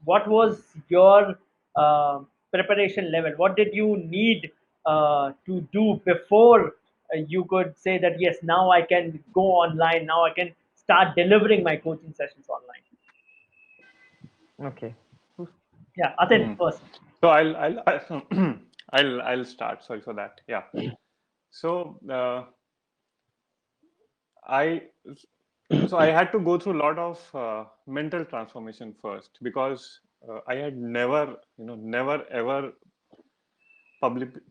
what was your preparation level? What did you need to do before you could say that yes, now I can go online, now I can start delivering my coaching sessions online? Okay. Yeah, Atin first. So I'll start. Sorry for that. Yeah. So I I had to go through a lot of mental transformation first, because I had never, never ever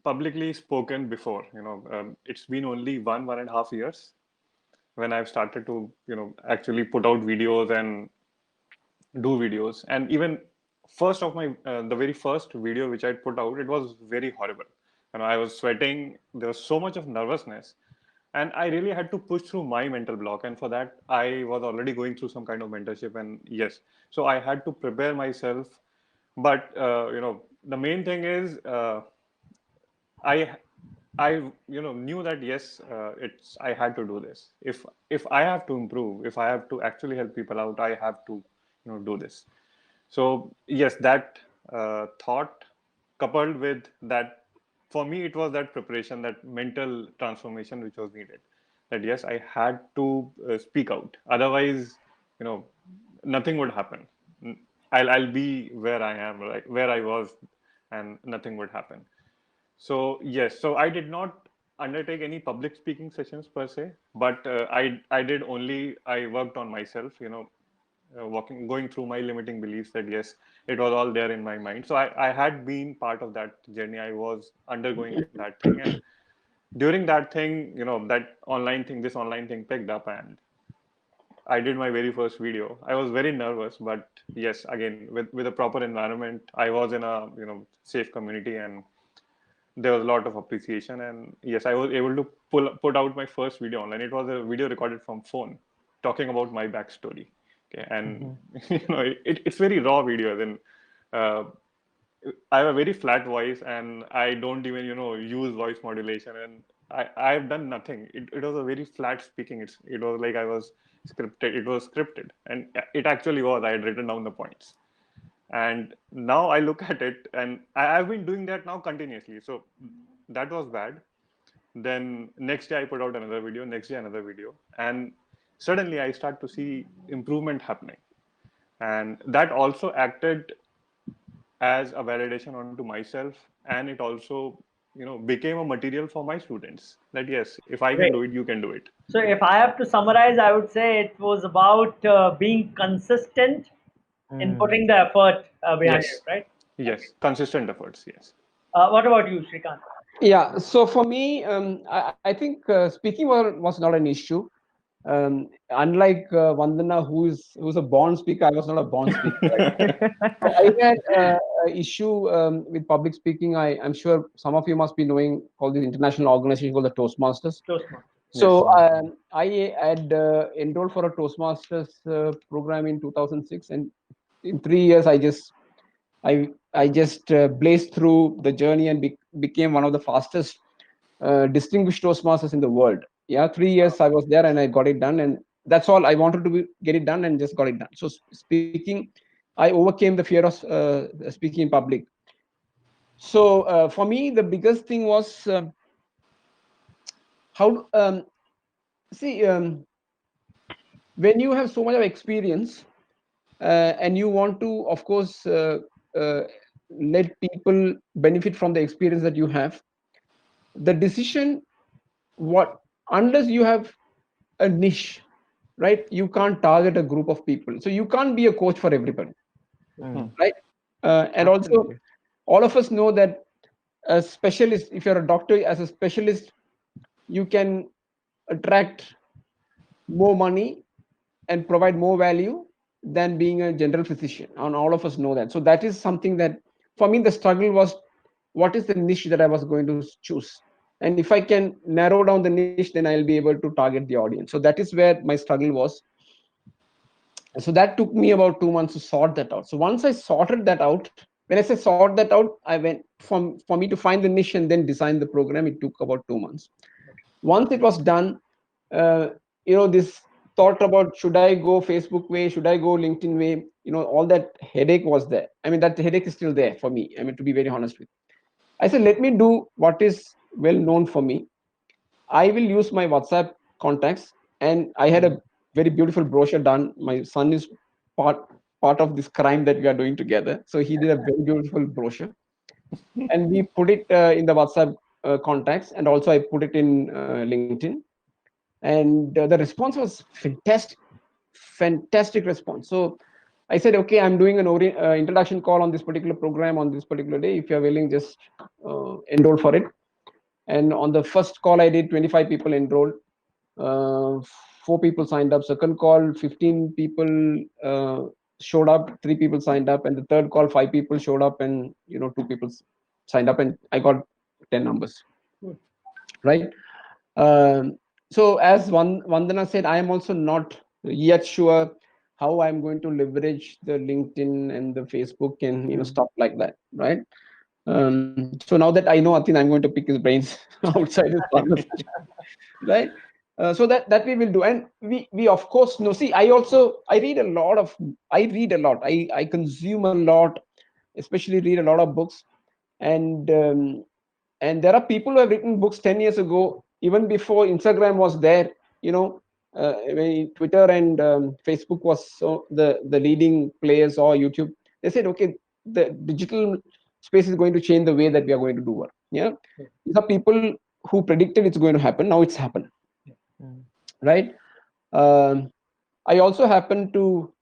publicly spoken before. It's been only 1.5 years when I've started to, actually put out videos and do videos. And even first of my the very first video which I put out, it was very horrible. I was sweating. There was so much of nervousness, and I really had to push through my mental block. And for that, I was already going through some kind of mentorship. And yes, so I had to prepare myself. But the main thing is, I I knew that yes, it's I had to do this. If I have to improve, if I have to actually help people out, I have to do this. So yes, that thought, coupled with that, for me it was that preparation, that mental transformation which was needed. That yes, I had to speak out. Otherwise, you know, nothing would happen. I'll be where I am, like where I was, and nothing would happen. So yes, so I did not undertake any public speaking sessions per se, but I did only, I worked on myself, going through my limiting beliefs, that yes, it was all there in my mind. So I had been part of that journey. I was undergoing that thing, and during that thing, this online thing picked up, and I did my very first video. I was very nervous, but yes, again, with a proper environment, I was in a safe community, and there was a lot of appreciation. And yes, I was able to put out my first video online. It was a video recorded from phone, talking about my backstory. Okay, and it's very raw video. Then uh, I have a very flat voice, and I don't even use voice modulation, and I've done nothing. It was a very flat speaking. It was like I was scripted. It was scripted, and it actually was. I had written down the points. And now I look at it, and I've been doing that now continuously. So that was bad. Then next day I put out another video, next day another video, and suddenly I start to see improvement happening. And that also acted as a validation onto myself, and it also became a material for my students, that yes, if I can Great. do it, you can do it. So if I have to summarize, I would say it was about being consistent in putting the effort behind it, Yes, right? yes, consistent efforts. Yes. What about you, Srikanth? Yeah. So for me, I think speaking was not an issue. Unlike Vanndana, who's a born speaker, I was not a born speaker. Right? I had an issue with public speaking. I'm sure some of you must be knowing called this international organization called the Toastmasters. Toastmaster. So Yes. I had enrolled for a Toastmasters program in 2006, and in 3 years I just blazed through the journey and became one of the fastest distinguished Toastmasters in the world. Yeah, 3 years I was there and I got it done, and that's all I wanted to get it done, and just got it done. So speaking, I overcame the fear of speaking in public. So for me, the biggest thing was how see when you have so much of experience and you want to, of course, uh, let people benefit from the experience that you have. The decision, what unless you have a niche, right? You can't target a group of people, so you can't be a coach for everybody, right? And also, all of us know that a specialist, if you're a doctor as a specialist, you can attract more money and provide more value than being a general physician, and all of us know that. So that is something that for me the struggle was, what is the niche that I was going to choose, and if I can narrow down the niche, then I'll be able to target the audience. So that is where my struggle was. So that took me about 2 months to sort that out. So once I sorted that out, when I say sort that out, I went from for me to find the niche and then design the program, it took about 2 months. Once it was done, this thought about should I go Facebook way, should I go LinkedIn way, all that headache was there. I mean, that headache is still there for me. I mean, to be very honest with you. I said, let me do what is well known for me. I will use my WhatsApp contacts, and I had a very beautiful brochure done. My son is part of this crime that we are doing together, so he did a very beautiful brochure, and we put it in the WhatsApp contacts, and also I put it in LinkedIn, and the response was fantastic response. So I said, okay, I'm doing an introduction call on this particular program on this particular day. If you're willing, just enroll for it. And on the first call I did, 25 people enrolled. 4 people signed up. Second call, 15 people showed up. 3 people signed up. And the third call, 5 people showed up, and 2 people signed up, and I got 10 numbers. Right. So as Vanndana said, I am also not yet sure how I'm going to leverage the LinkedIn and the Facebook and stuff like that. Right. So now that I know Atin, I'm going to pick his brains outside his conversation. Right. So that we will do, and we of course know. See, I read a lot. I consume a lot, especially read a lot of books, and there are people who have written books 10 years ago, even before Instagram was there. When Twitter and Facebook was the leading players, or YouTube. They said, okay, the digital space is going to change the way that we are going to do work. Yeah, these are people who predicted it's going to happen. Now it's happened. Right. I also happen to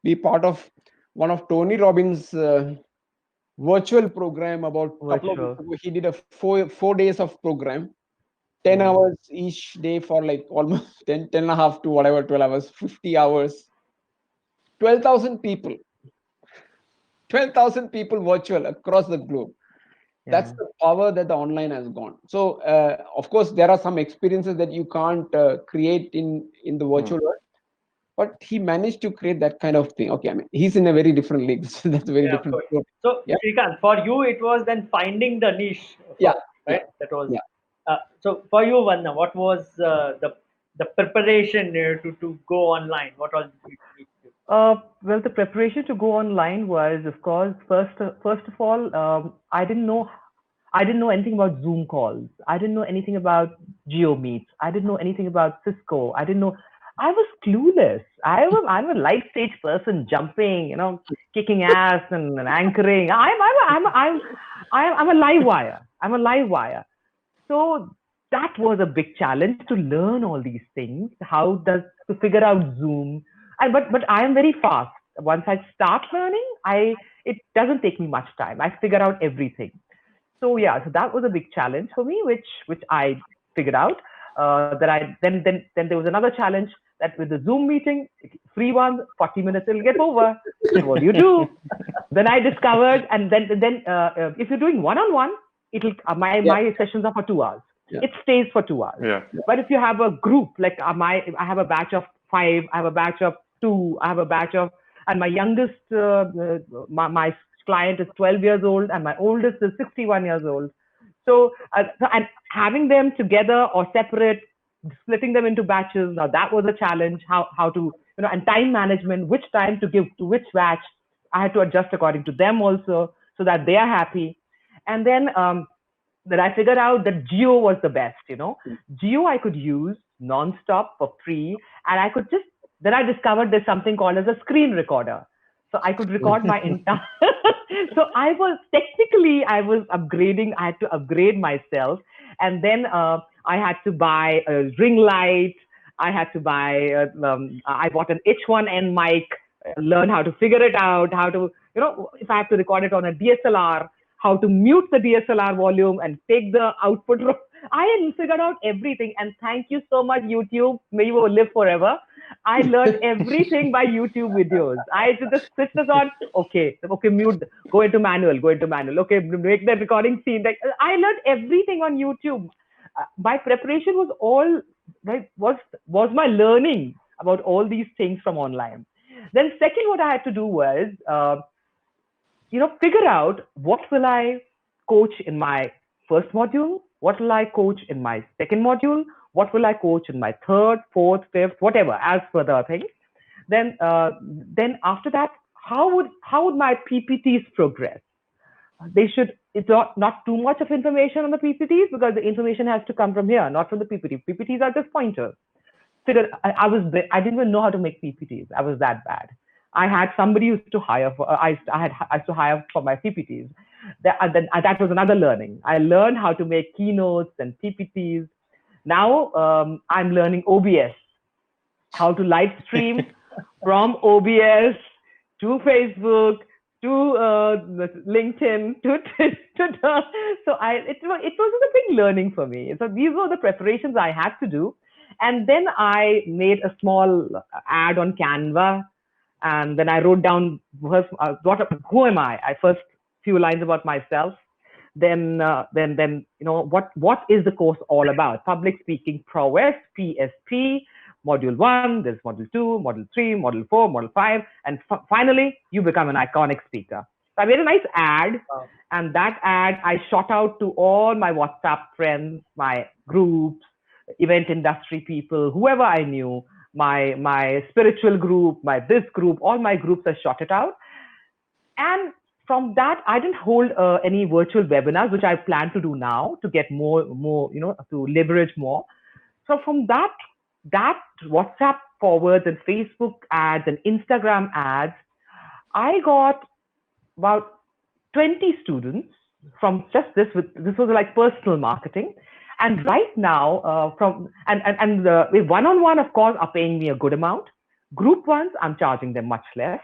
be part of one of Tony Robbins' virtual program about a couple of weeks ago. He did a 4 days of program, 10 hours each day for like almost 10 and a half to whatever, 12 hours, 50 hours, 12,000 people. 12,000 people virtual across the globe. That's the power that the online has gone. So, of course, there are some experiences that you can't create in the virtual world, but he managed to create that kind of thing. Okay, I mean, he's in a very different league. So that's a very different story. So, Srikanth, for you, it was then finding the niche. Right. That was. So for you, Vanna, what was the preparation to go online? What all did you do? Well, the preparation to go online was, of course, first of all, I didn't know anything about Zoom calls. I didn't know anything about Geo Meets. I didn't know anything about Cisco. I didn't know. I was clueless. I'm a live stage person, jumping, kicking ass and anchoring. I'm a live wire. I'm a live wire. So that was a big challenge to learn all these things. To figure out Zoom. But I am very fast. Once I start learning, it doesn't take me much time. I figure out everything. So so that was a big challenge for me, which I figured out. Then there was another challenge that with the Zoom meeting, free one, 40 minutes it'll get over. So what do you do? Then I discovered, and then if you're doing one-on-one, it'll my sessions are for 2 hours. It stays for 2 hours. But if you have a group, like I have a batch of 5, I have a batch of 2, I have a batch of, and my youngest, my client is 12 years old, and my oldest is 61 years old. So and having them together or separate, splitting them into batches. Now that was a challenge. How to and time management, which time to give to which batch. I had to adjust according to them also, so that they are happy. And then I figured out that Geo was the best. Geo I could use non-stop for free, and then I discovered there's something called as a screen recorder. So I could record my entire. So I was upgrading. I had to upgrade myself, and then I had to buy a ring light. I had to buy. I bought an H1N mic. Learn how to figure it out. How to if I have to record it on a DSLR, how to mute the DSLR volume and take the output. I had figured out everything, and thank you so much, YouTube. May you live forever. I learned everything by YouTube videos. I just switch this on. Okay, mute. Go into manual. Okay, make the recording scene. I learned everything on YouTube. My preparation was all was my learning about all these things from online. Then second, what I had to do was, figure out what will I coach in my first module, what will I coach in my second module, what will I coach in my third, fourth, fifth, whatever, as per the thing. Then after that, how would my PPTs progress? It's not too much of information on the PPTs, because the information has to come from here, not from the PPT. PPTs are just pointers. I didn't even know how to make PPTs. I was that bad. I had somebody who used to hire for, I used to hire for my PPTs. That was another learning. I learned how to make keynotes and PPTs. Now I'm learning OBS, how to live stream from OBS to Facebook to LinkedIn to Twitter. So it was a big learning for me. So these were the preparations I had to do. And then I made a small ad on Canva. And then I wrote down first, who am I? I first few lines about myself. Then what is the course all about? Public speaking prowess, PSP, module 1, there's module 2, module 3, module 4, module 5, and finally you become an iconic speaker. So I made a nice ad, and that ad I shot out to all my WhatsApp friends, my groups, event industry people, whoever I knew, my spiritual group, this group, all my groups, I shot it out. And from that, I didn't hold any virtual webinars, which I plan to do now to get more, to leverage more. So from that WhatsApp forwards and Facebook ads and Instagram ads, I got about 20 students from just this. This was like personal marketing. And right now, one-on-one, of course, are paying me a good amount. Group ones, I'm charging them much less.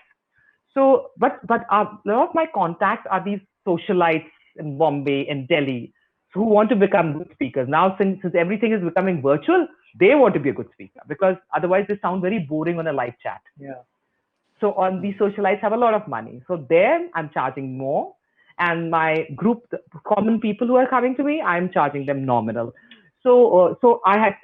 So, but a lot of my contacts are these socialites in Bombay and Delhi who want to become good speakers. Now, since everything is becoming virtual, they want to be a good speaker, because otherwise they sound very boring on a live chat. Yeah. So on these socialites have a lot of money. So there I'm charging more. And my group, the common people who are coming to me, I'm charging them nominal. So I had,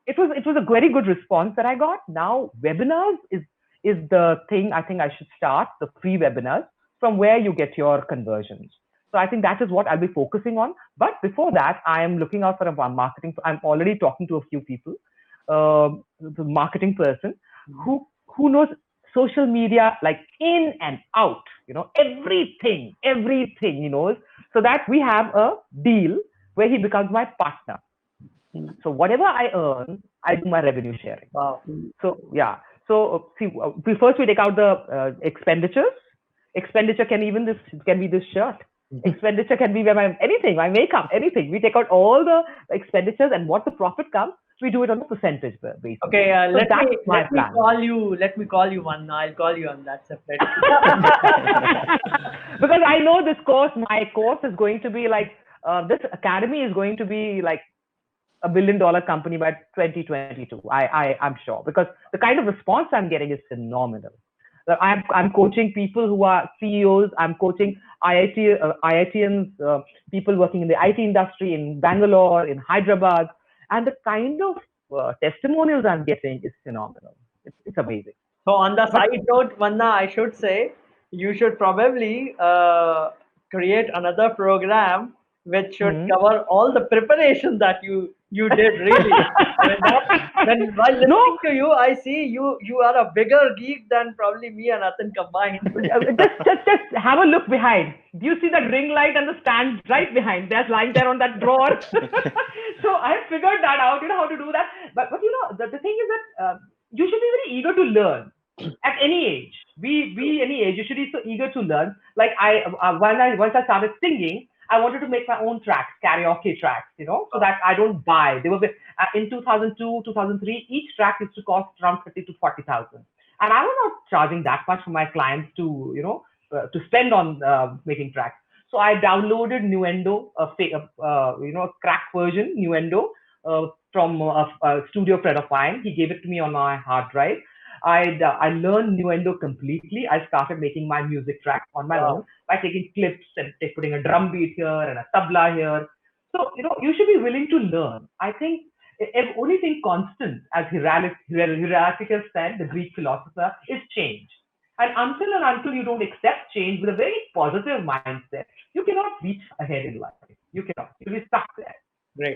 it was a very good response that I got. Now webinars is the thing I think I should start, the free webinars, from where you get your conversions. So I think that is what I'll be focusing on. But before that, I am looking out for a marketing. I'm already talking to a few people, the marketing person who knows social media like in and out, everything he knows, so that we have a deal where he becomes my partner. So whatever I earn, I do my revenue sharing. Wow. So yeah. So see, we take out the expenditures. Expenditure can be this shirt. Expenditure can be anything, my makeup, anything. We take out all the expenditures, and what the profit comes, we do it on a percentage basis. Okay, so let me call you, Vanndana. I'll call you on that separate. Because I know my course is going to be like, this academy is going to be like $1 billion company by 2022. I'm sure, because the kind of response I'm getting is phenomenal. I'm coaching people who are CEOs. I'm coaching IITians, people working in the IT industry in Bangalore, in Hyderabad, and the kind of testimonials I'm getting is phenomenal. It's amazing. So on the side note, Vanndana, I should say you should probably create another program which should cover all the preparation that you did, really. When while listening to you, I see you are a bigger geek than probably me and Atin combined. just have a look behind. Do you see that ring light and the stand right behind? That's lying there on that drawer. So I figured that out, how to do that. But the thing is that you should be very eager to learn at any age. Be any age, you should be so eager to learn. Like once I started singing, I wanted to make my own tracks, karaoke tracks, so that I don't buy. They were in 2002, 2003. Each track used to cost around 30 to 40,000, and I was not charging that much for my clients to to spend on making tracks. So I downloaded Nuendo, a crack version Nuendo from a studio friend of mine. He gave it to me on my hard drive. I learned Nuendo completely. I started making my music tracks on my own by taking clips and putting a drum beat here and a tabla here. So, you should be willing to learn. I think the only thing constant, as Heraclitus said, the Greek philosopher, is change. And until you don't accept change with a very positive mindset, you cannot reach ahead in life. You cannot. You'll be stuck there.